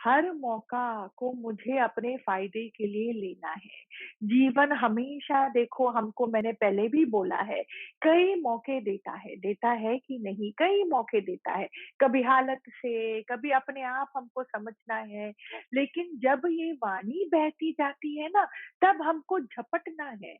हर मौका को मुझे अपने फ़ायदे के लिए लेना है। जीवन हमेशा देखो हमको मैंने पहले भी बोला है, कई मौके देता है कि नहीं, कई मौके देता है। कभी हालत से, कभी अपने आप हमको समझना है, लेकिन जब ये वाणी बहती जाती है ना, तब हमको झपटना है।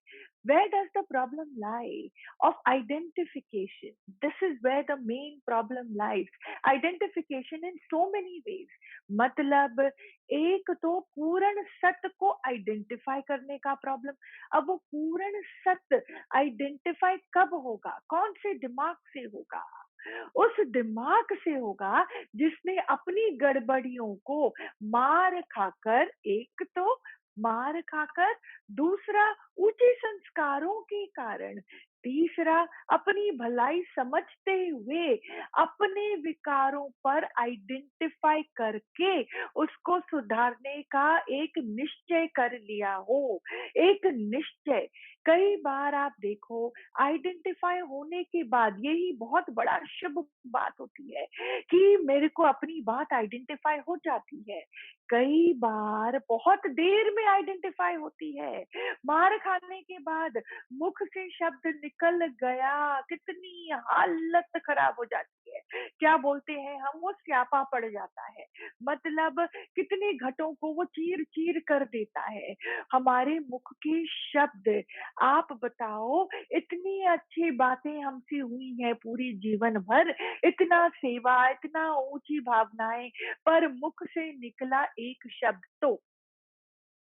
Where does the problem lie? Of identification. This is where the main problem lies. Identification in so many ways. मतलब एक तो पूर्ण सत्य को आइडेंटिफाई करने का प्रॉब्लम। अब वो पूर्ण सत्य आइडेंटिफाई कब होगा, कौन से दिमाग से होगा? उस दिमाग से होगा जिसने अपनी गड़बड़ियों को मार खाकर, एक तो मार खाकर, दूसरा ऊंचे संस्कारों के कारण, तीसरा अपनी भलाई समझते हुए अपने विकारों पर आइडेंटिफाई करके उसको सुधारने का एक निश्चय कर लिया हो। एक निश्चय, कई बार आप देखो आइडेंटिफाई होने के बाद यही बहुत बड़ा शुभ बात होती है कि मेरे को अपनी बात आइडेंटिफाई हो जाती है। कई बार बहुत देर में आइडेंटिफाई होती है। मार खाने के बाद मुख से शब्द निकल गया, कितनी हालत खराब हो जाती है। क्या बोलते हैं हम, वो स्यापा पड़ जाता है। मतलब कितने घटों को वो चीर-चीर कर देता है। हमारे मुख के शब्द, आप बताओ इतनी अच्छी बातें हमसे हुई हैं पूरी जीवन भर, इतना सेवा, इतना ऊँची भावनाएँ, पर मुख से निकला एक शब्द तो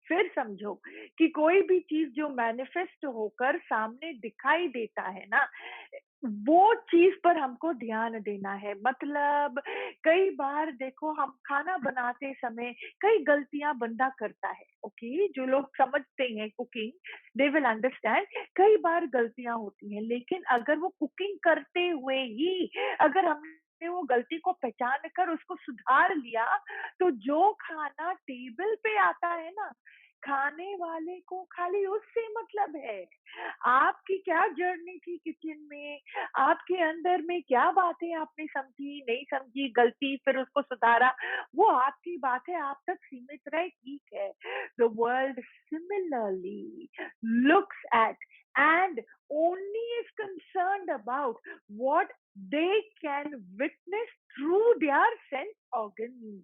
फिर समझो कि कोई भी चीज़ जो मैनिफेस्ट होकर सामने दिखाई देता है ना, वो चीज़ पर हमको ध्यान देना है। मतलब कई बार देखो हम खाना बनाते समय कई गलतियाँ बंदा करता है, ओके? जो लोग समझते हैं कुकिंग, दे विल अंडरस्टैंड कई बार गलतियाँ होती हैं, लेकिन अगर वो कुकिंग करते हुए ही अगर हमने वो गलती को पहचान कर उसको सुधार लिया, तो जो खाना टेबल पे आता है ना, खाने वाले को खाली उससे मतलब है। आपकी क्या जर्नी थी किचन में, आपके अंदर में क्या बातें आपने समझी, नहीं समझी, गलती फिर उसको सुधारा, वो आपकी बात है, आप तक सीमित रहे, ठीक है। The world similarly looks at and only is concerned about what they can witness through their sense organs।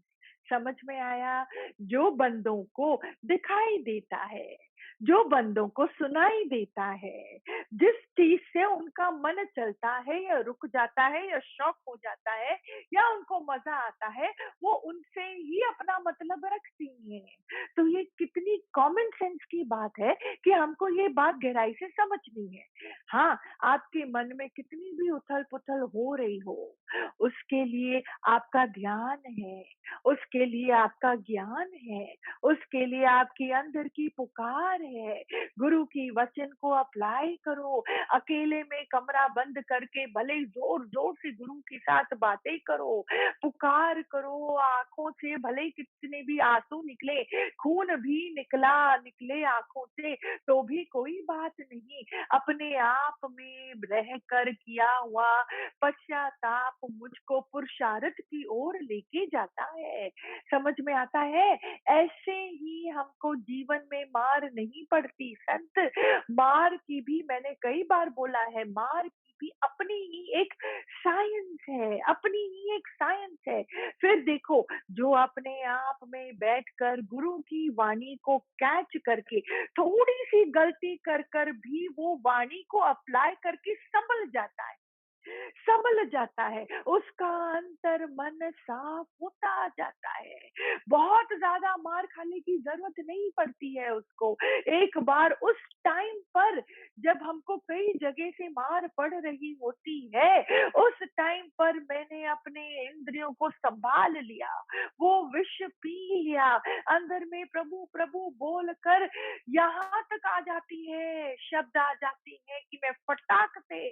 समझ में आया? जो बंदों को दिखाई देता है, जो बंदों को सुनाई देता है, जिस चीज से उनका मन चलता है या रुक जाता है या शौक हो जाता है या उनको मजा आता है, वो उनसे ही अपना मतलब रखती हैं। तो ये कितनी कॉमन सेंस की बात है कि हमको ये बात गहराई से समझनी है। हाँ, आपके मन में कितनी भी उथल-पुथल हो रही हो, उसके लिए आपका ध्यान है, उसके लिए आपका ज्ञान है, उसके लिए आपके अंदर की पुकार है। गुरु की वचन को अप्लाई करो, अकेले में कमरा बंद करके भले ही जोर-जोर से गुरु के साथ बातें करो, पुकार करो, आँखों से भले ही कितने भी आँसू निकले, खून भी निकले आँखों से, तो भी कोई बात नहीं। अपने आप में रहकर किया हुआ पश्चाताप मुझको पुरुषार्थ की ओर लेके जाता है। समझ में आता है? ऐसे ही हमको जीवन में मार नहीं पड़ती संत, मार की भी मैंने कई बार बोला है, मार की भी अपनी ही एक साइंस है, अपनी ही एक साइंस है। फिर देखो, जो अपने आप में बैठकर गुरु की वाणी को कैच करके थोड़ी-सी गलती कर भी वो वाणी को अप्लाई करके संभल जाता है, उसका अंतर मन साफ होता जाता है। बहुत ज़्यादा मार खाने की ज़रूरत नहीं पड़ती है उसको। एक बार उस टाइम पर जब हमको कई जगह से मार पड़ रही होती है, उस टाइम पर मैंने अपने इंद्रियों को सँभाल लिया, वो विष पी किया, अंदर में प्रभु प्रभु बोल कर यहाँ तक आ जाती है, शब्द आ जाती है कि मैं फटाक से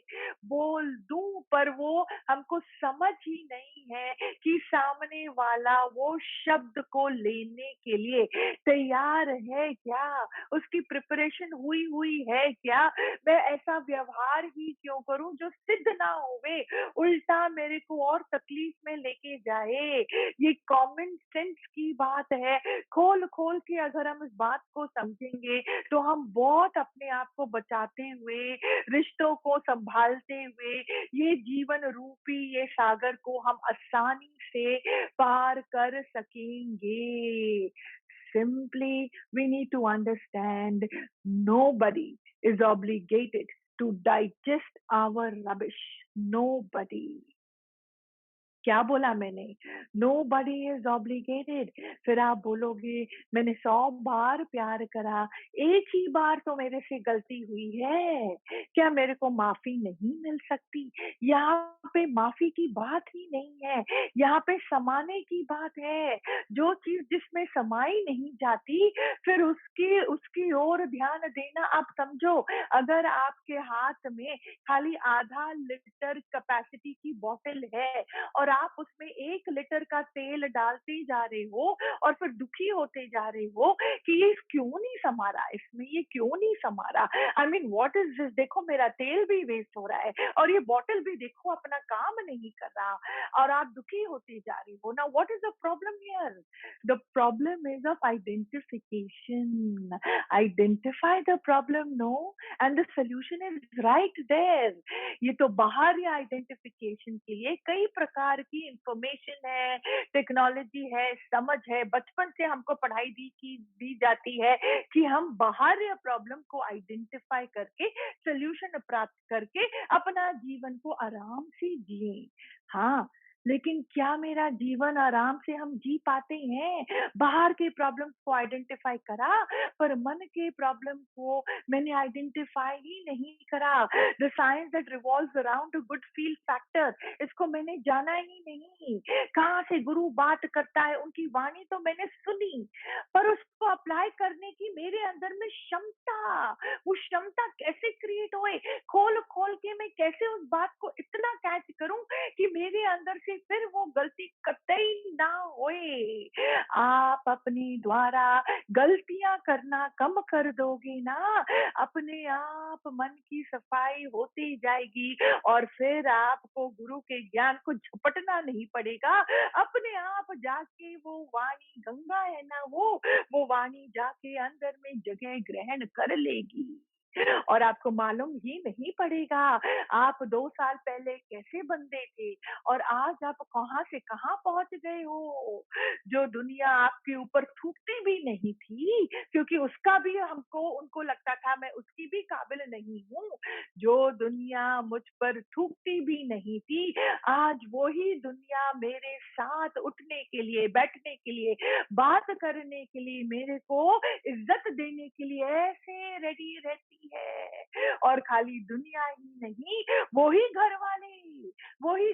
बोल दूं, पर वो हमको समझ ही नहीं है कि सामने वाला वो शब्द को लेने के लिए तैयार है क्या, उसकी प्रिपरेशन हुई हुई है क्या। मैं ऐसा व्यवहार ही क्यों करूं जो सिद्ध ना होवे, उल्टा मेरे को और तकलीफ में लेके जाए। ये कॉमन सेंस की बात है। खोल खोल के अगर हम इस बात को समझेंगे तो हम बहुत अपने आप को बचाते हुए, रिश्तों को संभालते हुए, ये जीवन रूपी ये सागर को हम आसानी से पार कर सकेंगे। Simply, we need to understand nobody is obligated to digest our rubbish. Nobody. क्या बोला मैंने? Nobody is obligated. फिर आप बोलोगे मैंने 100 बार प्यार करा, एक ही बार तो मेरे से गलती हुई है, क्या मेरे को माफी नहीं मिल सकती? यहाँ पे माफी की बात ही नहीं है, यहाँ पे समाने की बात है। जो चीज जिसमें समाई नहीं जाती, फिर उसकी उसकी ओर ध्यान देना। आप समझो, अगर आपके हाथ में खाली आधा लीटर कैपेसिटी की बोतल है और आप उसमें 1 लीटर का तेल डालते जा रहे हो और फिर दुखी होते जा रहे हो कि ये क्यों नहीं समा रहा, इसमें ये क्यों नहीं समा रहा, I mean what is this, देखो मेरा तेल भी वेस्ट हो रहा है और ये बोतल भी देखो अपना काम नहीं कर रहा, और आप दुखी होते जा रहे हो ना। What is the problem here? The problem is of identification. Identify the problem, no, and the solution is right there. ये तो बाहरी आइडेंटिफिकेशन के लिए कई प्रकार की इंफॉर्मेशन है, टेक्नोलॉजी है, समझ है, बचपन से हमको पढ़ाई दी जाती है कि हम बाहरी प्रॉब्लम को आइडेंटिफाई करके सोल्यूशन प्राप्त करके अपना जीवन को आराम से जिए। हाँ, लेकिन क्या मेरा जीवन आराम से हम जी पाते हैं? बाहर के प्रॉब्लम्स को आइडेंटिफाई करा, पर मन के प्रॉब्लम को मैंने आइडेंटिफाई ही नहीं करा। The science that revolves around good fill factor, इसको मैंने जाना ही नहीं। कहाँ से गुरु बात करता है, उनकी वाणी तो मैंने सुनी, पर उसको अप्लाई करने की मेरे अंदर में क्षमता, वो क्षमता कैसे क्रिएट होए? खोल खोल के मैं कैसे उस बात को इतना कैच करूं कि मेरे अंदर से फिर वो गलती कतई ना होए। आप अपने द्वारा गलतियां करना कम कर दोगे ना, अपने आप मन की सफाई होती जाएगी और फिर आपको गुरु के ज्ञान को झपटना नहीं पड़ेगा। अपने आप जाके वो वाणी गंगा है ना, वो वाणी जाके अंदर में जगह ग्रहण कर लेगी और आपको मालूम ही नहीं पड़ेगा आप 2 साल पहले कैसे बंदे थे और आज आप कहाँ से कहाँ पहुंच गए हो। जो दुनिया आपके ऊपर थूकती भी नहीं थी, क्योंकि उसका भी हमको उनको लगता था मैं उसकी भी काबिल नहीं हूँ, जो दुनिया मुझ पर थूकती भी नहीं थी, आज वही दुनिया मेरे साथ उठने के लिए, बैठने के लिए, बात करने के लिए, मेरे को इज्जत देने के लिए ऐसे रेडी रहती है। और खाली दुनिया ही नहीं, वही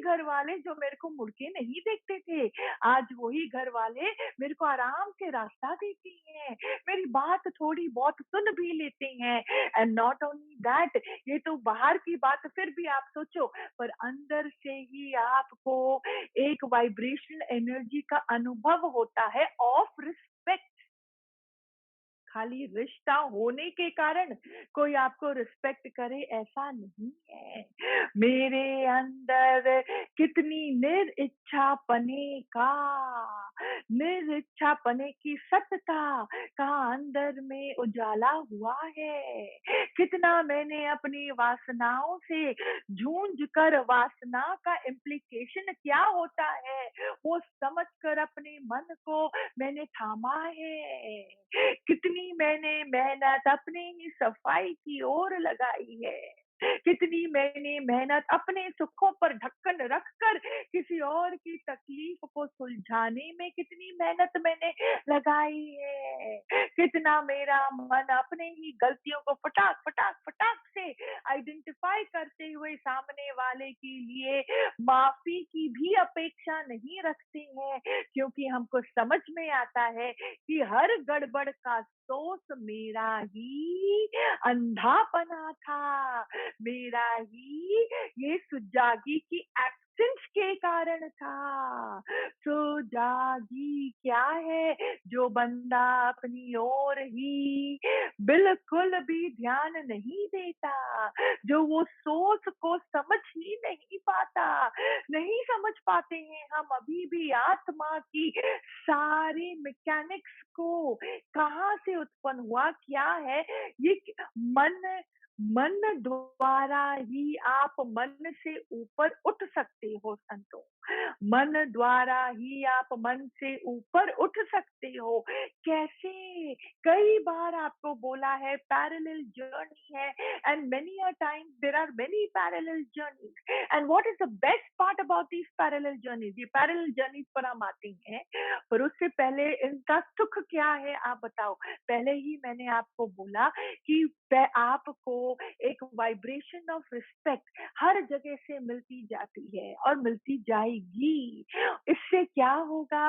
घर वाले जो मेरे को मुड़ के नहीं देखते थे, आज वही घर वाले मेरे को आराम से रास्ता देते हैं, मेरी बात थोड़ी बहुत सुन भी लेते हैं। एंड नॉट ओनली दैट, ये तो बाहर की बात फिर भी आप सोचो, पर अंदर से ही आपको एक वाइब्रेशनल एनर्जी का अनुभव होता है ऑफ रिस्पेक्ट। खाली रिश्ता होने के कारण कोई आपको रिस्पेक्ट करे ऐसा नहीं है। मेरे अंदर कितनी निरिच्छा पने की सत्ता का अंदर में उजाला हुआ है। कितना मैंने अपनी वासनाओं से झूंझ कर वासना का इम्प्लीकेशन क्या होता है वो समझकर अपने मन को मैंने थामा है। कितनी मैंने मेहनत अपने ही सफाई की ओर लगाई है, कितनी मैंने मेहनत अपने सुखों पर ढक्कन रखकर किसी और की तकलीफ को सुलझाने में कितनी मेहनत मैंने लगाई है। कितना मेरा मन अपने ही गलतियों को फटाक फटाक फटाक से आइडेंटिफाई करते हुए सामने वाले के लिए माफी की भी अपेक्षा नहीं रखते हैं, क्योंकि हमको समझ में आता है कि हर गड़बड़ का सोर्स मेरा ही अंधापना था, मेरा ही ये सुजागी की एब्सेंस के कारण था। सुजागी क्या है? जो बंदा अपनी ओर ही बिल्कुल भी ध्यान नहीं देता, जो वो सोच को समझ ही नहीं पाता, नहीं समझ पाते हैं हम अभी भी आत्मा की सारी मैकेनिक्स को, कहाँ से उत्पन्न हुआ, क्या है ये मन, मन द्वारा ही आप मन से ऊपर उठ सकते हो संतों, मन द्वारा ही आप मन से ऊपर उठ सकते हो। कैसे? कई बार आपको बोला है पैरेलल जर्नी है, and many a time there are many parallel journeys, and what is the best part about these parallel journeys? ये पैरेलल जर्नीज पर हम आते हैं, पर उससे पहले इनका सुख क्या है आप बताओ। पहले ही मैंने आपको बोला कि आपको एक वाइब्रेशन ऑफ रिस्पेक्ट हर जगह से मिलती जाती है और मिलती जाएगी। इससे क्या होगा?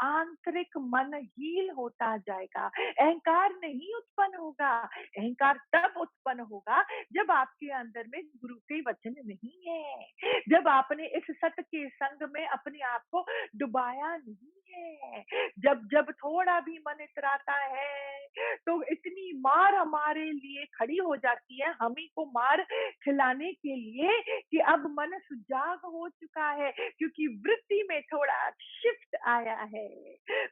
आंतरिक मन हील होता जाएगा, अहंकार नहीं उत्पन्न होगा। अहंकार तब उत्पन्न होगा जब आपके अंदर में गुरु के वचन नहीं है, जब आपने इस सत्य के संग में अपने आप को डुबाया नहीं है, जब जब थोड़ा भी मन इतराता है तो इतनी मार हमारे लिए खड़ी हो जाती है, हम ही को मार खिलाने के लिए, कि अब मन सुजाग हो चुका है, क्योंकि वृत्ति में थोड़ा शिफ्ट आया है,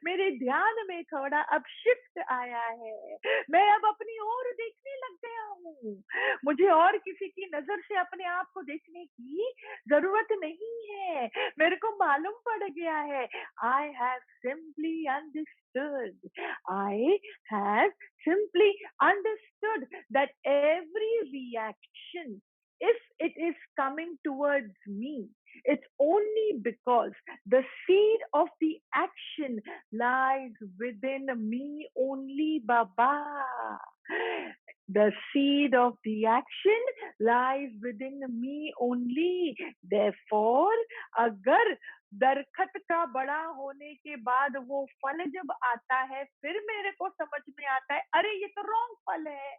मेरे ध्यान में थोड़ा अब शिफ्ट आया है, मैं अब अपनी ओर देखने लग गया हूँ, मुझे और किसी की नजर से अपने आप को देखने की जरूरत नहीं है, मेरे को मालूम पड़ गया है। I have simply understood, I have simply understood that every reaction, if it is coming towards me, it's only because the seed of the action lies within me only, Baba. The seed of the action lies within me only. Therefore, अगर दरखत का बड़ा होने के बाद वो फल जब आता है, फिर मेरे को समझ में आता है, अरे ये तो रॉन्ग फल है,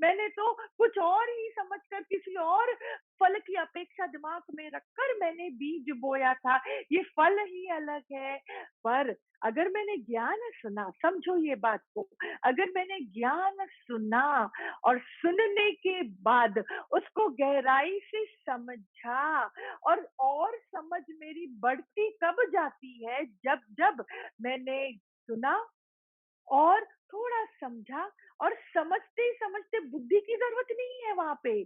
मैंने तो कुछ और ही समझकर किसी और फल की अपेक्षा दिमाग में रखकर मैंने बीज बोया था, ये फल ही अलग है। पर अगर मैंने ज्ञान सुना, समझो ये बात को, अगर मैंने ज्ञान सुना और सुनने के बाद उसको गहराई से समझा, और समझ मेरी बढ़ती कब जाती है? जब जब मैंने सुना और थोड़ा समझा, और समझते समझते बुद्धि की जरूरत नहीं है वहां पे।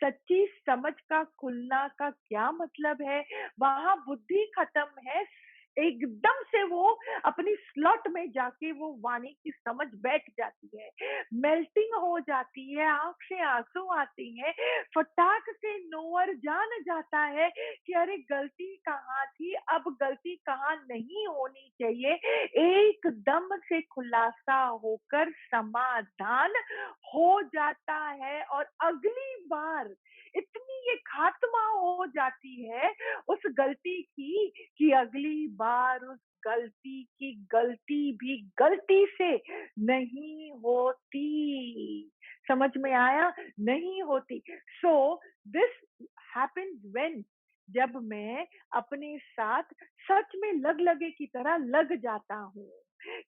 सच्ची समझ का खुलना का क्या मतलब है? वहां बुद्धि खत्म है, एकदम से वो अपनी स्लॉट में जाके वो वाणी की समझ बैठ जाती है, मेल्टिंग हो जाती है, आंख से आंसू आती है, फटाक से नोअर जान जाता है कि अरे गलती कहाँ थी, अब गलती कहाँ नहीं होनी चाहिए, एकदम से खुलासा होकर समाधान हो जाता है। और अगली बार इतनी ये खात्मा हो जाती है उस गलती की, कि अगली बार उस गलती की गलती भी गलती से नहीं होती। समझ में आया? नहीं होती। सो दिस हैपेंस व्हेन, जब मैं अपने साथ सच में लग लगे की तरह लग जाता हूँ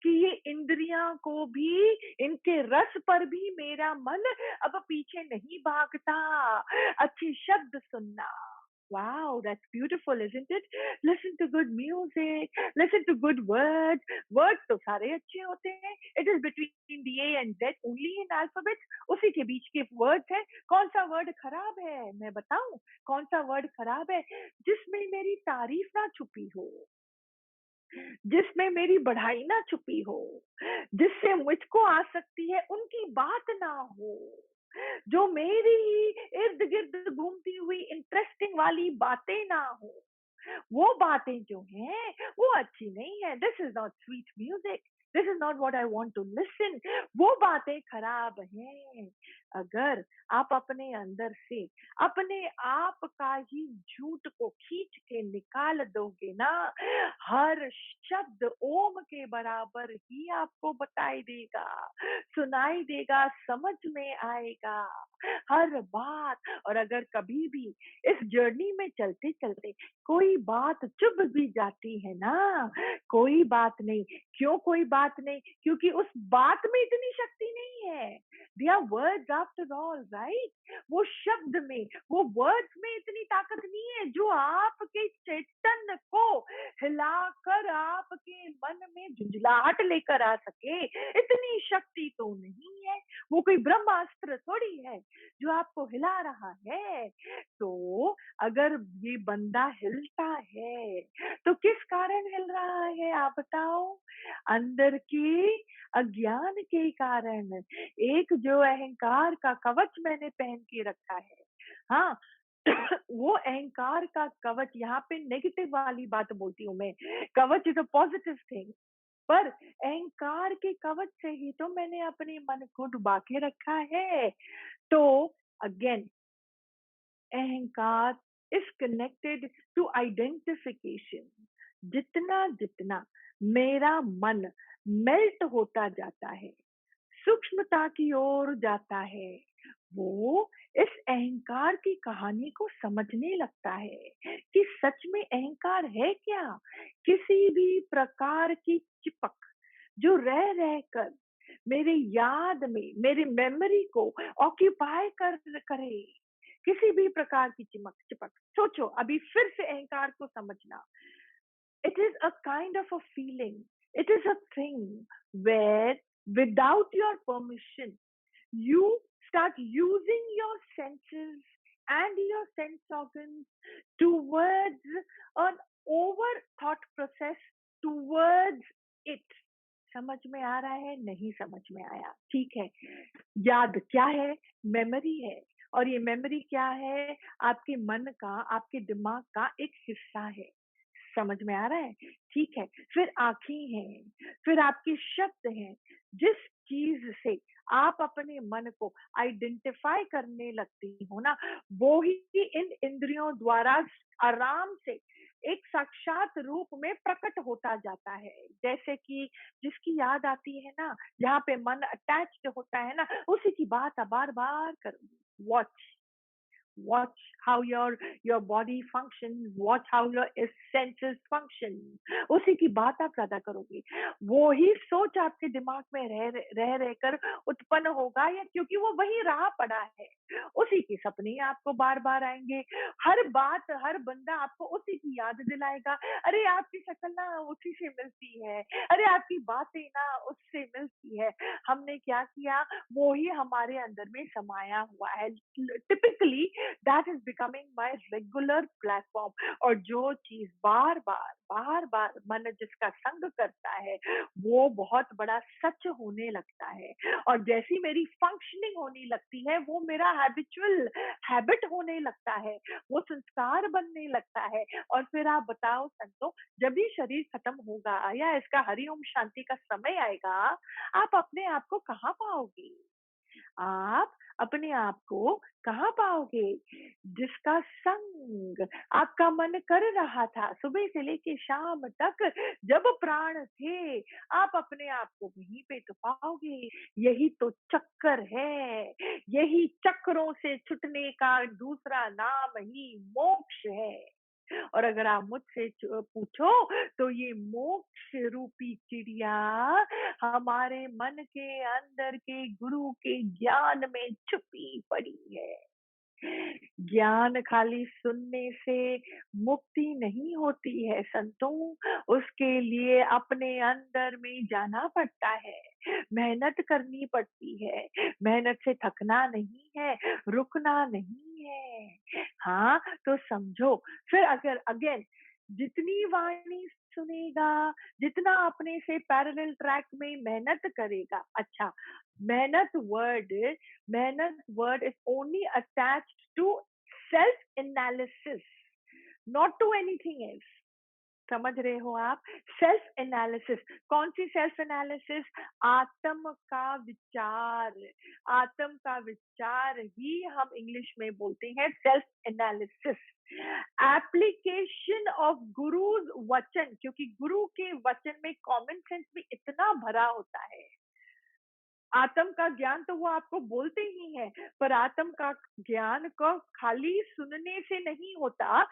कि ये इंद्रियां को भी, इनके रस पर भी मेरा मन अब पीछे नहीं भागता। अच्छे शब्द सुनना, wow, that's beautiful, isn't it? Listen to good music, listen to good words. Words तो सारे अच्छे होते हैं. It is between the A and Z only in alphabet. उसी के बीच के words है. कौन सा word खराब है? मैं बताऊं कौन सा word खराब है? जिसमें मेरी तारीफ ना छुपी हो, जिसमें मेरी बढ़ाई ना छुपी हो, जिससे मुझको आ सकती है उनकी बात ना हो, जो मेरी ही इर्द गिर्द घूमती हुई इंटरेस्टिंग वाली बातें ना हो, वो बातें जो हैं वो अच्छी नहीं है। This is not sweet music, this is not what I want to listen. वो बातें खराब हैं। अगर आप अपने अंदर से अपने आप का ही झूठ को खींच के निकाल दोगे ना, हर शब्द ओम के बराबर ही आपको बताई देगा, सुनाई देगा, समझ में आएगा हर बात। और अगर कभी भी इस जर्नी में चलते चलते कोई बात चुभ भी जाती है ना, कोई बात नहीं। क्यों कोई बात नहीं? क्योंकि उस बात में इतनी शक्ति नहीं है। They are words after all, right? वो शब्द में, वो वर्ड्स में इतनी ताकत नहीं है जो आपके चेतन को हिलाकर आपके मन में झुंझलाहट लेकर आ सके। इतनी शक्ति तो नहीं है। वो कोई ब्रह्मास्त्र थोड़ी है जो आपको हिला रहा है। तो अगर ये बंदा हिलता है तो किस कारण हिल रहा है आप बताओ? अंदर के अज्ञान के कारण। एक जो अहंकार का कवच मैंने पहन के रखा है, हाँ, वो अहंकार का कवच, यहाँ पे नेगेटिव वाली बात बोलती हूँ मैं। कवच इज अ पॉजिटिव थिंग, पर अहंकार के कवच से ही तो मैंने अपने मन को डुबा के रखा है। तो अगेन, अहंकार इज कनेक्टेड टू आइडेंटिफिकेशन। जितना जितना मेरा मन मेल्ट होता जाता है, सूक्ष्मता की ओर जाता है, वो इस अहंकार की कहानी को समझने लगता है कि सच में अहंकार है क्या। किसी भी प्रकार की चिपक जो रह रह कर मेरे याद में, मेरी मेमोरी को ऑक्यूपाई कर करे, किसी भी प्रकार की चिमक चिपक। सोचो अभी फिर से अहंकार को समझना। It is a kind of a feeling. It is a thing where, without your permission, you start using your senses and your sense organs towards an over thought process towards it. समझ में आ रहा है? नहीं समझ में आया, ठीक है। याद क्या है? मेमोरी है। और ये मेमोरी क्या है? आपके मन का, आपके दिमाग का एक हिस्सा है। समझ में आ रहा है? ठीक है। फिर आंखें हैं, फिर आपके शब्द हैं। जिस चीज से आप अपने मन को आइडेंटिफाई करने लगती हो ना, वो ही इन इंद्रियों द्वारा आराम से एक साक्षात रूप में प्रकट होता जाता है। जैसे कि जिसकी याद आती है ना, जहाँ पे मन अटैच्ड होता है ना, उसी की बात आप बार बार करोगे। Watch, watch how your body functions, watch how your senses function। उसी की बात आप ज्यादा करोगे। वो ही सोच आपके दिमाग में रह रहकर उत्पन्न होगा, या क्योंकि वो वही रहा पड़ा है। उसी के सपने आपको बार बार आएंगे। हर बात, हर बंदा आपको उसी की याद दिलाएगा। अरे आपकी शक्ल ना उसी से मिलती है, अरे आपकी बातें ना उससे मिलती है। हमने क्या किया? वो ही हमारे अंदर में समाया हुआ है। Typically that is becoming my regular platform. और जो चीज बार बार मन जिसका संग करता है, वो बहुत बड़ा सच होने लगता है। और जैसी मेरी फंक्शनिंग होने लगती है, वो मेरा हैबिचुअल हैबिट होने लगता है, वो संस्कार बनने लगता है। और फिर आप बताओ संतो, जब भी शरीर खत्म होगा या इसका हरिओम शांति का समय आएगा, आप अपने आप को कहाँ पाओगे? आप अपने आप को कहाँ पाओगे? जिसका संग आपका मन कर रहा था सुबह से लेके शाम तक, जब प्राण थे, आप अपने आप को वहीं पे तो पाओगे। यही तो चक्कर है। यही चक्रों से छुटने का दूसरा नाम ही मोक्ष है। और अगर आप मुझसे पूछो, तो ये मोक्ष रूपी चिड़िया हमारे मन के अंदर के गुरु के ज्ञान में छुपी पड़ी है। ज्ञान खाली सुनने से मुक्ति नहीं होती है संतों। उसके लिए अपने अंदर में जाना पड़ता है, मेहनत करनी पड़ती है। मेहनत से थकना नहीं है, रुकना नहीं है। हाँ, तो समझो। फिर अगर अगेन जितनी वाणी सुनेगा, जितना अपने से पैरेलल ट्रैक में मेहनत करेगा। अच्छा, मेहनत वर्ड मेहनत word is only attached to self analysis, not to anything else। समझ रहे हो आप? सेल्फ एनालिसिस, कौन सी सेल्फ एनालिसिस? आत्म का विचार। आत्म का विचार ही हम इंग्लिश में बोलते हैं self analysis. Application of gurus वचन, क्योंकि गुरु के वचन में कॉमन सेंस भी इतना भरा होता है। आत्म का ज्ञान तो वो आपको बोलते ही हैं, पर आत्म का ज्ञान को खाली सुनने से नहीं होता।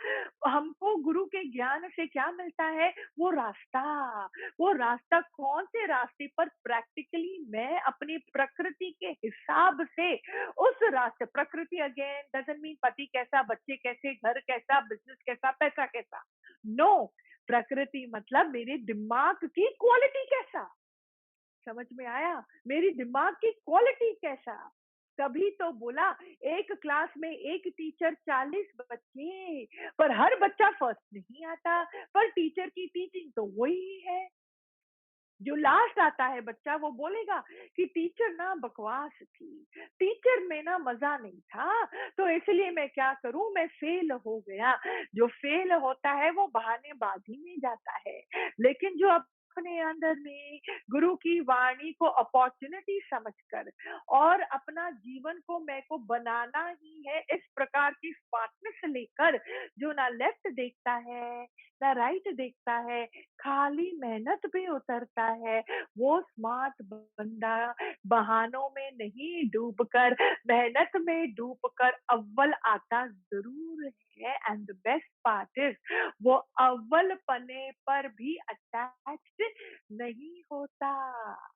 हमको गुरु के ज्ञान से क्या मिलता है? वो रास्ता। वो रास्ता कौन से रास्ते पर प्रैक्टिकली मैं अपनी प्रकृति के हिसाब से उस रास्ते, प्रकृति अगेन डजंट मीन पति कैसा, बच्चे कैसे, घर कैसा, बिजनेस कैसा, पैसा कैसा। नो, प्रकृति मतलब मेरे दिमाग की क्वालिटी कैसा। समझ में आया? मेरी दिमाग की क्वालिटी कैसा। तभी तो बोला, एक क्लास में एक टीचर 40 बच्चे, पर हर बच्चा फर्स्ट नहीं आता, पर टीचर की टीचिंग तो वही है। जो लास्ट आता है बच्चा वो बोलेगा कि टीचर ना बकवास थी, टीचर में ना मजा नहीं था, तो इसलिए मैं क्या करूं, मैं फेल हो गया। जो फेल होता है वो बहानेबाजी में जाता है, लेकिन जो अपने अंदर में गुरु की वाणी को अपॉर्चुनिटी समझकर और अपना जीवन को मैं को बनाना ही है इस प्रकार की स्मार्टनेस लेकर, जो ना लेफ्ट देखता है ना राइट देखता है, खाली मेहनत पे उतरता है, वो स्मार्ट बंदा बहानों में नहीं डूबकर मेहनत में डूबकर अव्वल आता जरूर है। And the best part is वो अव्वल पने पर भी अटैच्ड नहीं होता।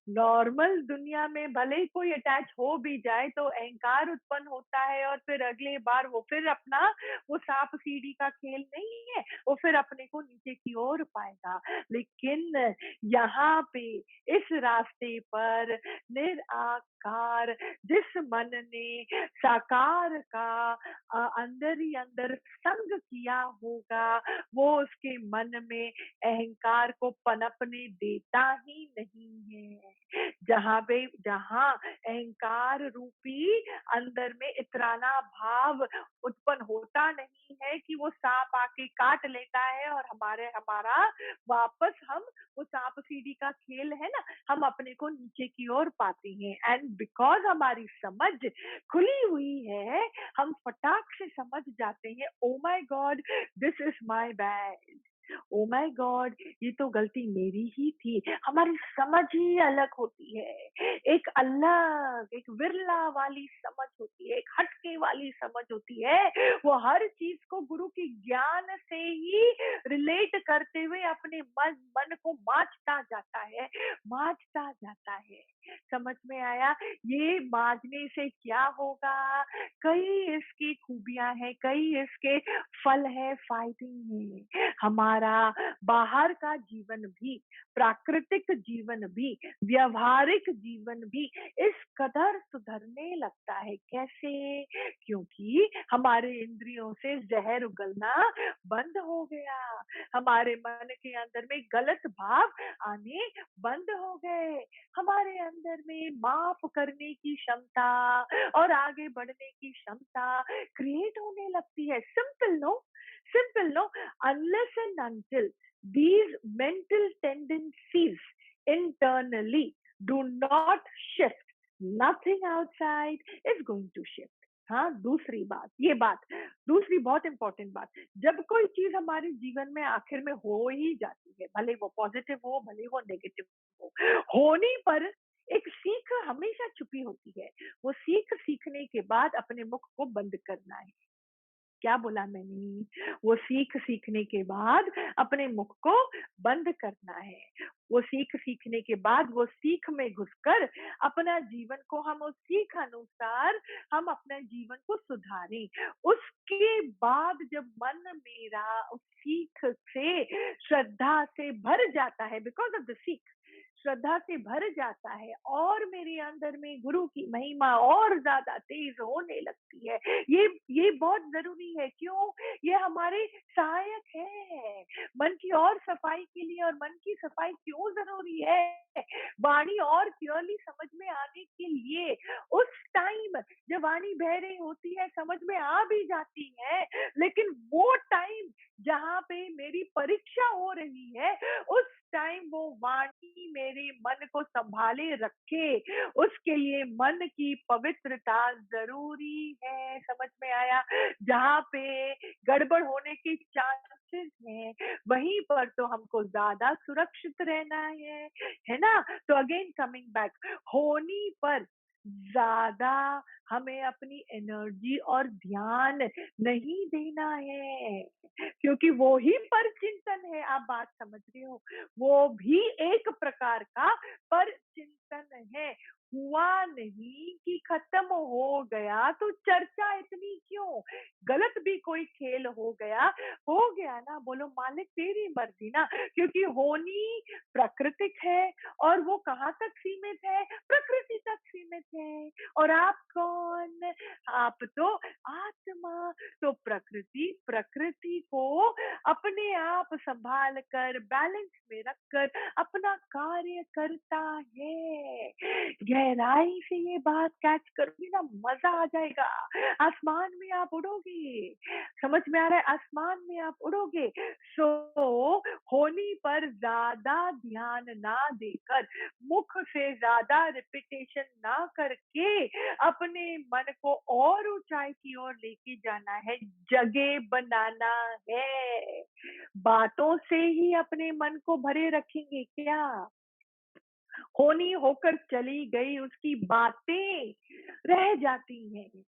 नॉर्मल दुनिया में भले ही कोई अटैच हो भी जाए तो अहंकार उत्पन्न होता है, और फिर अगले बार वो फिर अपना वो सांप सीढ़ी का खेल नहीं है, वो फिर अपने को नीचे की ओर पाएगा। लेकिन यहाँ पे इस रास्ते पर निराकार जिस मन ने साकार का अंदर ही अंदर संग किया होगा, वो उसके मन में अहंकार को पनपने देता ही नहीं है। जहां अहंकार रूपी अंदर में इतराना भाव उत्पन्न होता नहीं है कि वो सांप आके काट लेता है और हमारा वापस हम वो सांप सीढ़ी का खेल है ना, हम अपने को नीचे की ओर पाते हैं। एंड बिकॉज हमारी समझ खुली हुई है, हम फटाक से समझ जाते हैं, oh my God this is my bad, oh my God ये तो गलती मेरी ही थी। हमारी समझ ही अलग होती है, एक अलग एक विरला वाली समझ होती है, एक हटके वाली समझ होती है। वो हर चीज को गुरु के ज्ञान से ही रिलेट करते हुए अपने मन मन को मांझता जाता है, मांझता जाता है। समझ में आया? ये मांझने से क्या होगा? कई इसकी खूबियां हैं, कई इसके फल है, फायदे हैं। हमारा बाहर का जीवन भी, प्राकृतिक जीवन भी, व्यवहारिक जीवन भी इस कदर सुधरने लगता है। कैसे? क्योंकि हमारे इंद्रियों से जहर उगलना बंद हो गया, हमारे मन के अंदर में गलत भाव आने बंद हो गए, हमारे अंदर में माफ करने की क्षमता और आगे बढ़ने की क्षमता क्रिएट होने लगती है। Simple no, simple no, unless and until these mental tendencies internally do not shift, nothing outside is going to shift। हाँ, दूसरी बात, ये बात दूसरी बहुत इंपॉर्टेंट बात, जब कोई चीज हमारे जीवन में आखिर में हो ही जाती है, भले वो पॉजिटिव हो भले वो नेगेटिव हो, होने पर एक सीख हमेशा छुपी होती है। वो सीख सीखने के बाद अपने मुख को बंद करना है। क्या बोला मैंने? वो सीख सीखने के बाद अपने मुख को बंद करना है। वो सीख सीखने के बाद वो सीख में घुसकर अपना जीवन को हम उस सीख अनुसार हम अपने जीवन को सुधारें। उसके बाद जब मन मेरा उस सीख से श्रद्धा से भर जाता है, बिकॉज ऑफ द सीख, श्रद्धा से भर जाता है और मेरे अंदर में गुरु की महिमा और ज्यादा तेज होने लगती है। ये बहुत जरूरी है। क्यों? ये हमारे सहायक है मन की और सफाई के लिए। और मन की सफाई क्यों जरूरी है? वाणी और क्लियरली समझ में आने के लिए। उस टाइम जब वाणी बह रही होती है समझ में आ भी जाती है, लेकिन वो टाइम जहाँ पे मेरी परीक्षा हो रही है, उस टाइम वो वाणी मेरे मन को संभाले रखे, उसके लिए मन की पवित्रता जरूरी है। समझ में आया? जहाँ पे गड़बड़ होने की चांसेस है, वहीं पर तो हमको ज्यादा सुरक्षित रहना है ना? तो अगेन कमिंग बैक, होनी पर ज्यादा हमें अपनी एनर्जी और ध्यान नहीं देना है, क्योंकि वो ही पर चिंतन है। आप बात समझ रहे हो? वो भी एक प्रकार का पर चिंतन है। हुआ नहीं कि खत्म हो गया तो चर्चा इतनी क्यों? गलत भी कोई खेल हो गया ना, बोलो मालिक तेरी मर्जी ना। क्योंकि होनी प्राकृतिक है और वो कहाँ तक सीमित है? प्रकृति तक सीमित है। और आप कौन? आप तो आत्मा। तो प्रकृति प्रकृति को अपने आप संभाल कर बैलेंस में रखकर अपना कार्य करता है। गहराई से ये बात कैच करोगी ना, मजा आ जाएगा। आसमान में आप उड़ोगे। समझ में आ रहा है? आसमान में आप उड़ोगे। सो होनी पर ज्यादा ध्यान ना देकर, मुख से ज्यादा रिपीटेशन ना करके अपने मन को और ऊंचाई की ओर लेके जाना है, जगह बनाना है। बातों से ही अपने मन को भरे रखेंगे क्या? होनी होकर चली गई, उसकी बातें रह जाती हैं।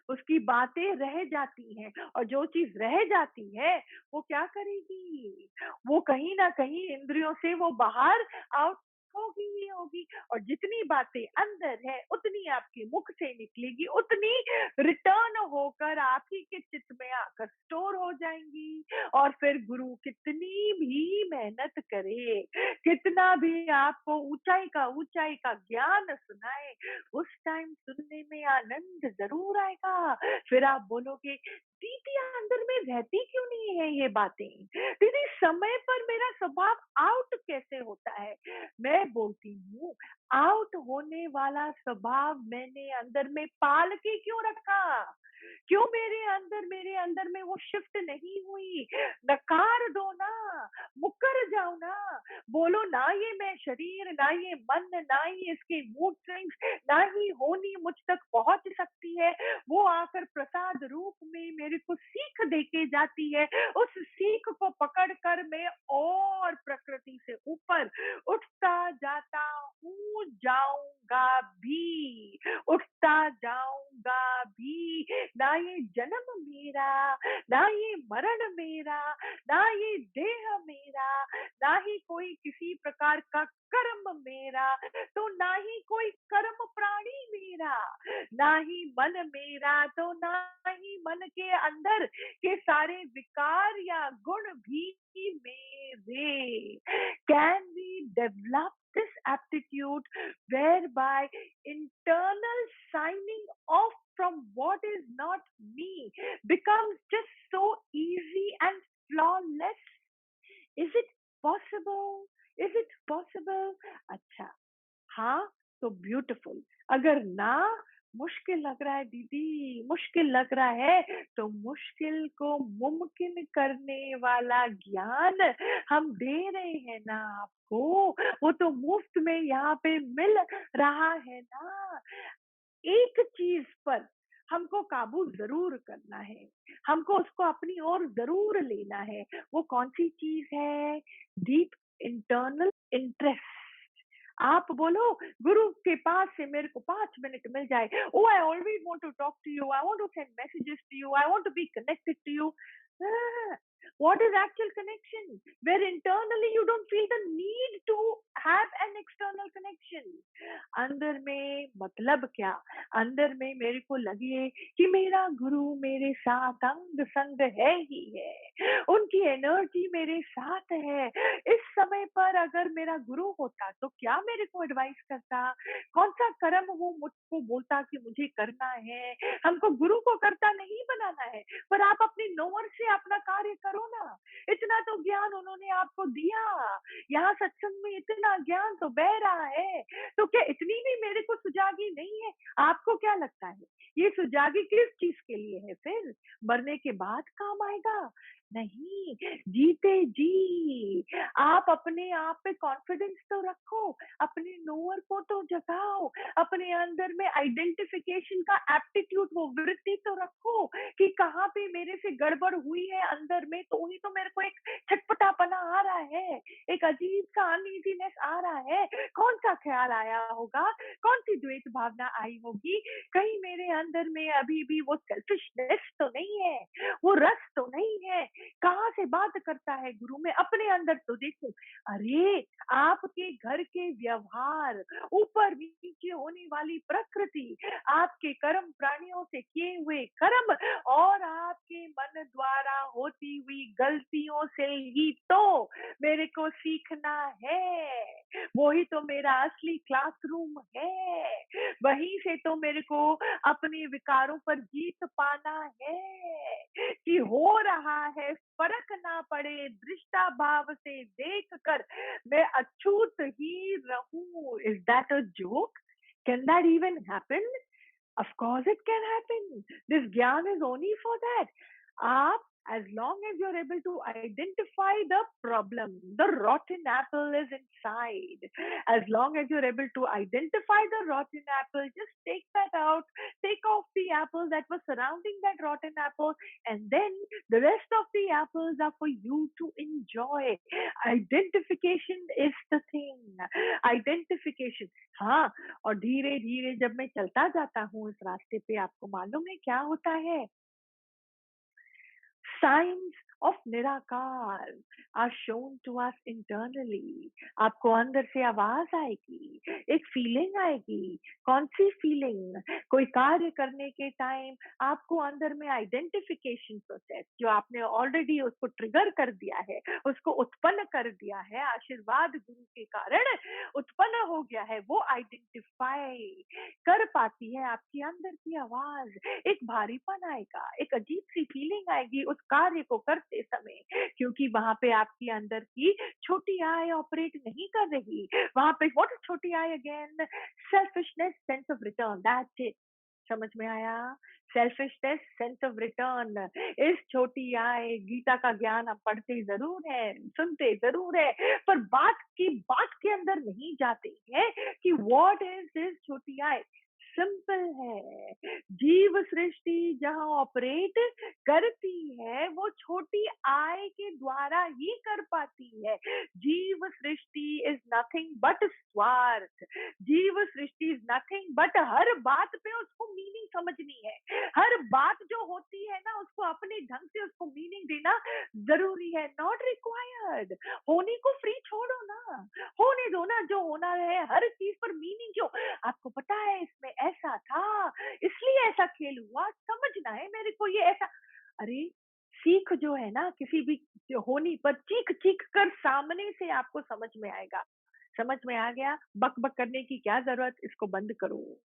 उसकी बातें रह जाती हैं। और जो चीज रह जाती है वो क्या करेगी? वो कहीं ना कहीं इंद्रियों से वो बाहर आउट होगी ही होगी। और जितनी बातें अंदर है उतनी आपके मुख से निकलेगी, उतनी रिटर्न होकर आप ही के चित्त में आकर स्टोर हो जाएंगी। और फिर गुरु कितनी भी मेहनत करे, कितना भी आपको ऊंचाई का ज्ञान सुनाए, उस टाइम सुनने में आनंद जरूर आएगा। फिर आप बोलोगे दीदी अंदर में रहती क्यों नहीं है ये बातें? दीदी समय पर मेरा स्वभाव आउट कैसे होता है? मैं बोलती हूँ, आउट होने वाला स्वभाव मैंने अंदर में पाल के क्यों रखा? क्यों मेरे अंदर में वो शिफ्ट नहीं हुई? नकार दो ना, मुकर जाओ ना। बोलो ना ये मैं शरीर, ना ये मन, ना ही इसके मूड स्विंग्स, ना ही होनी मुझ तक पहुंच सकती है। वो आकर प्रसाद रूप में मेरे को सीख देके जाती है। उस सीख को पकड़कर मैं और प्रकृति से ऊपर उठता जाता हूँ, जाऊंगा भी, उठता जाऊंगा भी। ना ये जन्म मेरा, ना ये मरण मेरा, ना ये देह मेरा, ना ही कोई किसी प्रकार का कर्म मेरा, तो ना ही कोई कर्म प्राणी मेरा, ना ही मन मेरा, तो ना ही मन के अंदर के सारे विकार या गुण भी मेरे। Can we develop this aptitude whereby internal signing off from what is not me becomes just so easy and flawless? Is it possible? Is it possible? अच्छा, हाँ तो ब्यूटीफुल। अगर ना मुश्किल लग रहा है दीदी, मुश्किल लग रहा है, तो मुश्किल को मुमकिन करने वाला ज्ञान हम दे रहे हैं ना आपको। वो तो मुफ्त में यहाँ पे मिल रहा है ना। एक चीज पर हमको काबू जरूर करना है, हमको उसको अपनी ओर जरूर लेना है। वो कौन सी चीज है? Deep internal interest. आप बोलो गुरु के पास से मेरे को 5 मिनट मिल जाए, oh I always want to talk to you, I want to send messages to you, I want to be connected to you. What is actual connection? Where internally you don't feel the need to have an external connection. अंदर में मतलब क्या? अंदर में मेरे को लगे कि मेरा गुरु मेरे साथ अंग संग है ही है, उनकी एनर्जी मेरे साथ है। इस समय पर अगर मेरा गुरु होता तो क्या मेरे को एडवाइस करता? कौन सा कर्म वो मुझको बोलता कि मुझे करना है? हमको गुरु को करता नहीं बनाना है, पर आप अपनी नोवर से अपना कार्य करो ना। इतना तो ज्ञान उन्होंने आपको दिया, यहाँ सत्संग में इतना ज्ञान तो बह रहा है, तो क्या इतनी भी मेरे को सुजागी नहीं है? आपको क्या लगता है ये सुजागी किस चीज के लिए है? फिर मरने के बाद काम आएगा? नहीं, जीते जी आप अपने आप पे कॉन्फिडेंस तो रखो, अपने नोअर को तो जगाओ, अपने अंदर में आइडेंटिफिकेशन का एप्टीट्यूड वो वृत्ति तो रखो कि कहाँ पे मेरे से गड़बड़ हुई है अंदर में, तो वही तो मेरे को एक छटपटापना आ रहा है, एक अजीब सा अनईजीनेस आ रहा है। कौन सा ख्याल आया होगा? कौन सी द्वेष भावना आई होगी? कहीं मेरे अंदर में अभी भी वो सेल्फिशनेस तो नहीं है, वो रस तो नहीं है? कहाँ से बात करता है गुरु? में अपने अंदर तो देखो। अरे आपके घर के व्यवहार, ऊपर नीचे होने वाली प्रकृति, आपके कर्म प्राणियों से किए हुए कर्म और आपके मन द्वारा होती हुई गलतियों से ही तो मेरे को सीखना है। वही तो मेरा असली क्लासरूम है। वहीं से तो मेरे को अपने विकारों पर जीत पाना है कि हो रहा है, फर्क ना पड़े, दृष्टा भाव से देख कर मैं अछूत ही रहूं। Is that a joke? Can that even happen? Of course it can happen. This gyan is only for that. आप, as long as you're able to identify the problem, the rotten apple is inside. As long as you're able to identify the rotten apple, just take that out, take off the apples that were surrounding that rotten apple, and then the rest of the apples are for you to enjoy. Identification is the thing. Identification. हाँ, और धीरे धीरे जब मैं चलता जाता हूँ इस रास्ते पे, आपको मालूम है क्या होता है? Signs of निराकार are shown to us internally. आपको अंदर से आवाज आएगी, एक फीलिंग आएगी। कौन सी फीलिंग? कोई कार्य करने के टाइम आपको अंदर में आइडेंटिफिकेशन प्रोसेस जो आपने ऑलरेडी उसको ट्रिगर कर दिया है, उसको उत्पन्न कर दिया है, आशीर्वाद गुरु के कारण उत्पन्न हो गया है, वो आइडेंटिफाई कर पाती है आपकी अंदर की आवाज। एक भारीपन आएगा, एक अजीब सी फीलिंग आएगी उस कार्य को करते समय, क्योंकि वहां पे आपके अंदर की छोटी आई ऑपरेट नहीं कर रही। वहां पे व्हाट इज छोटी I again? Selfishness, sense of return, that's it. समझ में आया? Selfishness, sense of return. इस छोटी आय गीता का ज्ञान हम पढ़ते जरूर है, सुनते जरूर है, पर बात के अंदर नहीं जाते हैं कि व्हाट इज दिस छोटी आय। सिंपल है, जीव सृष्टि जहां ऑपरेट करती है वो छोटी आय के द्वारा ही कर पाती है। जीव सृष्टि इज नथिंग बट स्वार्थ। जीव सृष्टि इज नथिंग बट हर बात पे उसको मीनिंग समझनी है। हर बात जो होती है ना उसको अपने ढंग से उसको मीनिंग देना जरूरी है, नॉट रिक्वायर्ड। होने को फ्री छोड़ो ना, होने दो ना, जो होना है हर चीज पर मीनिंग क्यों? आपको पता है इसमें ऐसा था, इसलिए ऐसा खेल हुआ, समझना है मेरे को ये ऐसा। अरे सीख जो है ना किसी भी होनी पर चीख चीख कर सामने से आपको समझ में आएगा। समझ में आ गया? बक बक करने की क्या जरूरत, इसको बंद करो।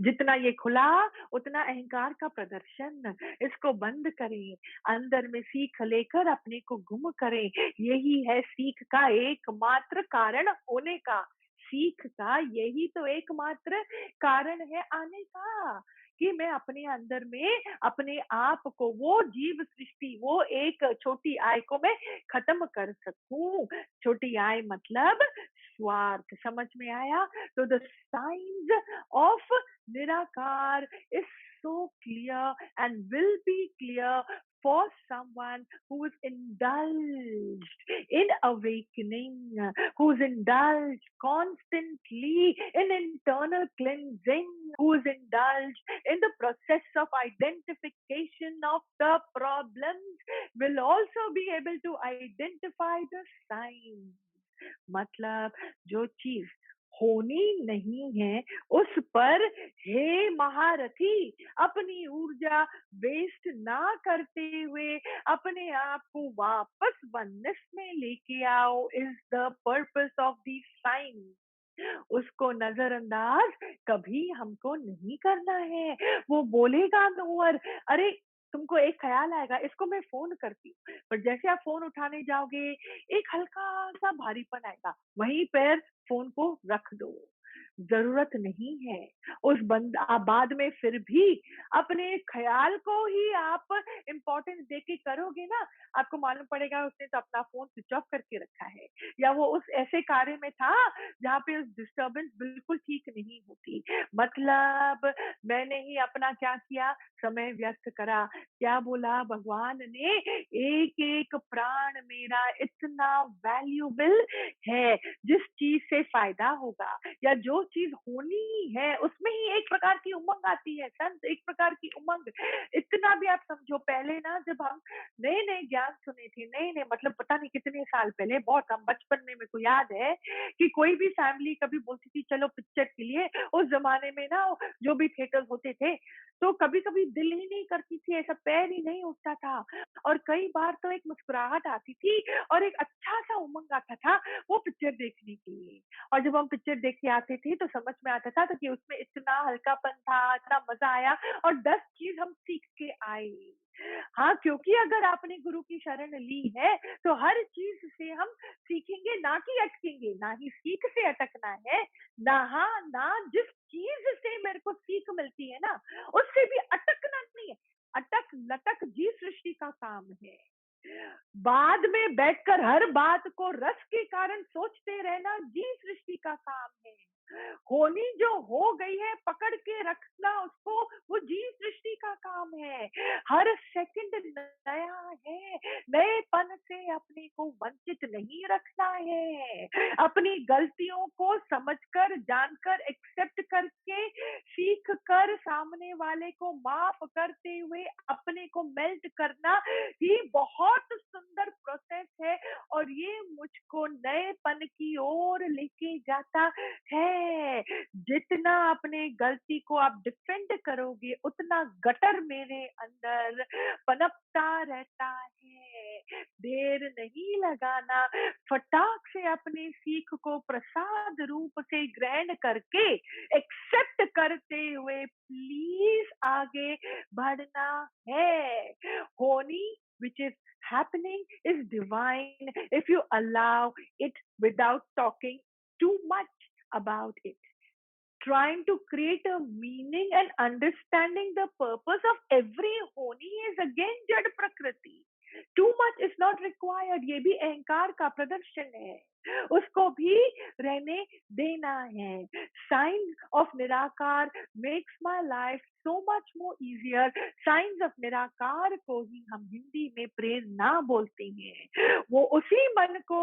जितना ये खुला उतना अहंकार का प्रदर्शन, इसको बंद करें। अंदर में सीख लेकर अपने को गुम करें। यही है सीख का एकमात्र कारण होने का। सीख का यही तो एकमात्र कारण है आने का, कि मैं अपने अंदर में अपने आप को, वो जीव सृष्टि, वो एक छोटी आय को मैं खत्म कर सकूं। छोटी आय मतलब स्वार्थ। समझ में आया? तो the science of Nirakar is so clear and will be clear for someone who is indulged in awakening, who is indulged constantly in internal cleansing, who is indulged in the process of identification of the problems will also be able to identify the signs. मतलब जो चीज होनी नहीं है उस पर हे महारथी अपनी ऊर्जा वेस्ट ना करते हुए अपने आप को वापस वननेस में लेके आओ is the purpose of the sign. उसको नजरअंदाज कभी हमको नहीं करना है। वो बोलेगा नूअर, अरे तुमको एक ख्याल आएगा इसको मैं फोन करती हूँ, पर जैसे आप फोन उठाने जाओगे एक हल्का सा भारीपन आएगा, वहीं पर फोन को रख दो। जरूरत नहीं है उस बंद बाद में फिर भी अपने ख्याल को ही आप इम्पोर्टेंस दे के करोगे ना, आपको मालूम पड़ेगा उसने तो अपना फोन स्विच ऑफ करके रखा है, या वो उस ऐसे कार्य में था जहाँ पे डिस्टरबेंस बिल्कुल ठीक नहीं होती। मतलब मैंने ही अपना क्या किया, समय व्यर्थ करा। क्या बोला भगवान ने, एक एक प्राण मेरा इतना वैल्यूबल है, जिस चीज से फायदा होगा या जो चीज होनी है उसमें ही एक प्रकार की उमंग आती है संत, एक प्रकार की उमंग। इतना भी आप समझो, पहले ना जब हम नए नए ज्ञान सुने थे, नए नए मतलब पता नहीं कितने साल पहले, बहुत हम बचपन में मेरे को याद है कि कोई भी फैमिली कभी बोलती थी चलो पिक्चर के लिए, उस जमाने में ना जो भी थिएटर होते थे तो कभी कभी दिल ही नहीं करती थी, ऐसा पैर ही नहीं उठता था, और कई बार तो एक मुस्कुराहट आती थी और एक अच्छा सा उमंग आता था वो पिक्चर देखने के लिए। और जब हम पिक्चर देख के आते थे तो समझ में आता था तो कि उसमें इतना हल्कापन था, इतना मजा आया और 10 चीज हम सीख के आए। हाँ, क्योंकि अगर आपने गुरु की शरण ली है तो हर चीज से हम सीखेंगे, ना कि अटकेंगे, ना ही सीख से अटकना है, ना हाँ ना जिस चीज से मेरे को सीख मिलती है ना उससे भी अटकना नहीं है। अटक लटक जी सृष्टि का काम है। बाद में बैठकर हर बात को रस के कारण सोचते रहना जी सृष्टि का काम है। होनी जो हो गई है पकड़ के रखना उसको, वो जी सृष्टि का काम है। हर सेकंड नया है, नएपन से अपने को वंचित नहीं रखना है। अपनी गलतियों को समझकर जानकर एक्सेप्ट करके सीख कर सामने वाले को माफ करते हुए अपने को मेल्ट करना ही बहुत सुंदर प्रोसेस है, और ये मुझको नएपन की ओर लेके जाता है। जितना अपने गलती को आप डिफेंड करोगे उतना गटर मेरे अंदर पनपता रहता है। देर नहीं लगाना, फटाक से अपनी सीख को प्रसाद रूप से ग्रहण करके एक्सेप्ट करते हुए प्लीज आगे बढ़ना है। होनी which is happening is divine if you allow it without talking too much about it. Trying to create a meaning and understanding the purpose of every honi is again jad prakriti. Too much is not required, ये भी अहंकार का प्रदर्शन है, उसको भी रहने देना है। साइन ऑफ निराकार makes my life so much more easier. Science of निराकार को ही हम हिंदी में प्रेरणा बोलते हैं। वो उसी मन को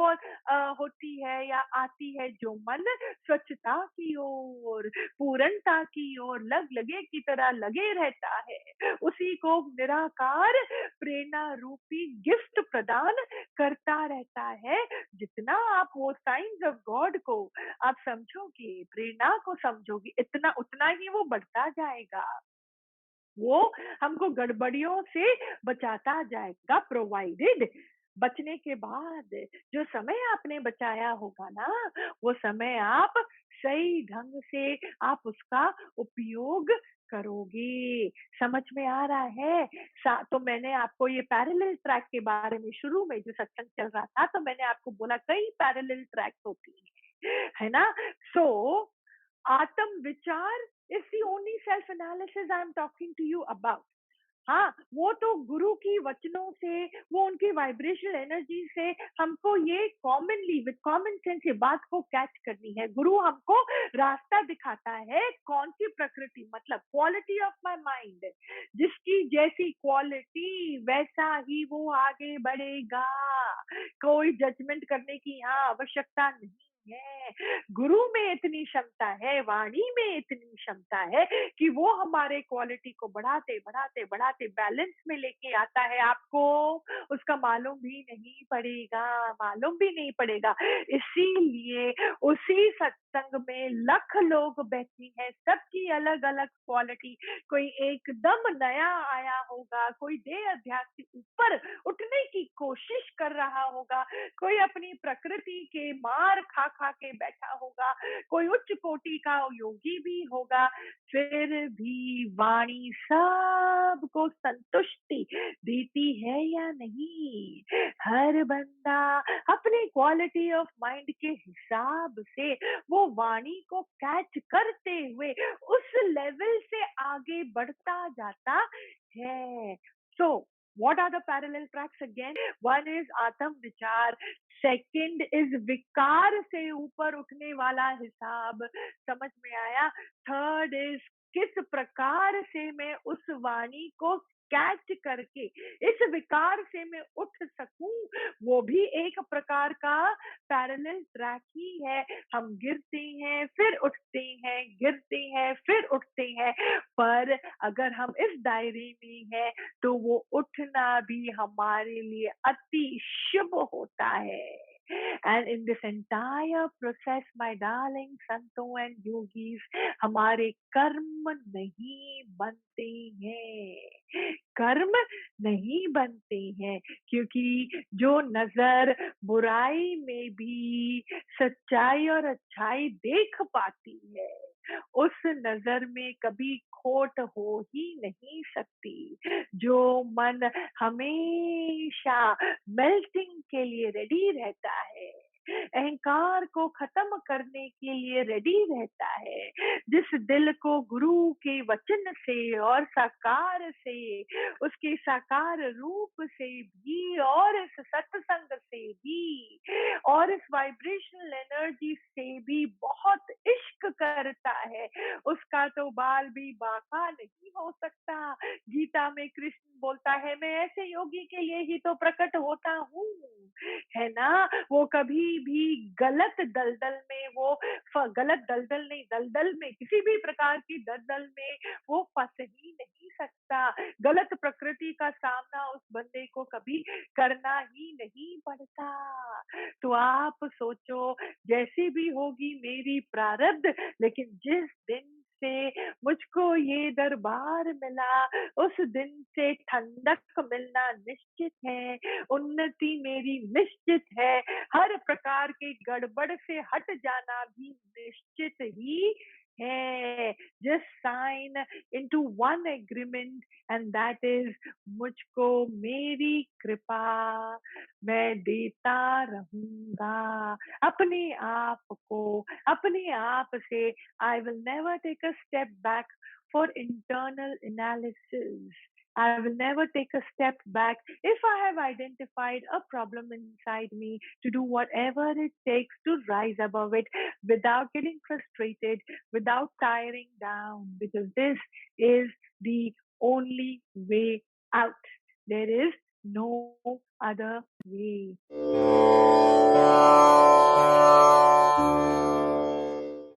होती है या आती है जो मन स्वच्छता की ओर, पूर्णता की ओर लग लगे की तरह लगे रहता है। उसी को निराकार प्रेरणा रूपी गिफ्ट प्रदान करता रहता है। जितना आप वो साइंस ऑफ गॉड को आप समझोगे, प्रेरणा को समझोगे, इतना उतना ही वो बढ़ता जाएगा। वो हमको गड़बड़ियों से बचाता जाएगा, प्रोवाइडेड बचने के बाद जो समय आपने बचाया होगा ना, वो समय आप सही ढंग से आप उसका उपयोग करोगे। समझ में आ रहा है? तो मैंने आपको ये पैरेलल ट्रैक के बारे में शुरू में जो सत्संग चल रहा था तो मैंने आपको बोला कई पैरेलल ट्रैक होती है ना। सो आत्म विचार is the only self analysis I am talking to you about. हाँ, वो तो गुरु की वचनों से, वो उनकी वाइब्रेशनल एनर्जी से हमको ये कॉमनली विद कॉमन सेंस ये बात को कैच करनी है। गुरु हमको रास्ता दिखाता है, कौन सी प्रकृति मतलब क्वालिटी ऑफ माय माइंड, जिसकी जैसी क्वालिटी वैसा ही वो आगे बढ़ेगा। कोई जजमेंट करने की यहाँ आवश्यकता नहीं है। गुरु में इतनी क्षमता है, वाणी में इतनी क्षमता है कि वो हमारे क्वालिटी को बढ़ाते बढ़ाते बढ़ाते बैलेंस में लेके आता है। आपको उसका मालूम भी नहीं पड़ेगा, मालूम भी नहीं पड़ेगा। इसीलिए उसी सत्संग में लख लोग बैठे हैं, सबकी अलग अलग क्वालिटी। कोई एकदम नया आया होगा, कोई देह अध्यास से ऊपर उठने की कोशिश कर रहा होगा, कोई अपनी प्रकृति के मार खा खा के बैठा होगा, कोई उच्च कोटि का योगी भी होगा, फिर भी वाणी सबको संतुष्टि देती है या नहीं? हर बंदा अपने क्वालिटी ऑफ माइंड के हिसाब से वो वाणी को कैच करते हुए उस लेवल से आगे बढ़ता जाता है। सो what are the parallel tracks again? One is आत्म विचार, सेकंड इज विकार से ऊपर उठने वाला हिसाब, समझ में आया? थर्ड इज किस प्रकार से मैं उस वाणी को कैच करके इस विकार से मैं उठ सकूं, वो भी एक प्रकार का पैरेलल ट्रैक ही है। हम गिरते हैं फिर उठते हैं, गिरते हैं फिर उठते हैं, पर अगर हम इस दायरे में हैं तो वो उठना भी हमारे लिए अति शुभ होता है। And in this entire process, my darling संतों and yogis, हमारे कर्म नहीं बनते हैं, कर्म नहीं बनते हैं, क्योंकि जो नजर बुराई में भी सच्चाई और अच्छाई देख पाती है, उस नजर में कभी खोट हो ही नहीं सकती। जो मन हमेशा मेल्टिंग के लिए रेडी रहता है, अहंकार को खत्म करने के लिए रेडी रहता है, जिस दिल को गुरु के वचन से और साकार से, उसके साकार रूप से भी और इस सत्संग से भी और इस वाइब्रेशनल एनर्जी से भी बहुत इश्क करता है, उसका तो बाल भी बाका नहीं हो सकता। गीता में कृष्ण बोलता है, मैं ऐसे योगी के लिए ही तो प्रकट होता हूँ, है ना? वो कभी भी गलत दलदल में वो गलत दलदल नहीं, दलदल में किसी भी प्रकार की दलदल में वो फंस ही नहीं सकता। गलत प्रकृति का सामना उस बंदे को कभी करना ही नहीं पड़ता। तो आप सोचो, जैसी भी होगी मेरी प्रारब्ध, लेकिन जिस दिन से मुझको ये दरबार मिला, उस दिन से ठंडक मिलना निश्चित है, उन्नति मेरी निश्चित है, हर प्रकार के गड़बड़ से हट जाना भी निश्चित ही है। Just sign into one agreement and that is मुझको मेरी कृपा मैं देता रहूंगा अपने आप को, अपने आप से। I will never take a step back for internal analysis. I will never take a step back if I have identified a problem inside me to do whatever it takes to rise above it without getting frustrated, without tiring down, because this is the only way out. There is no other way.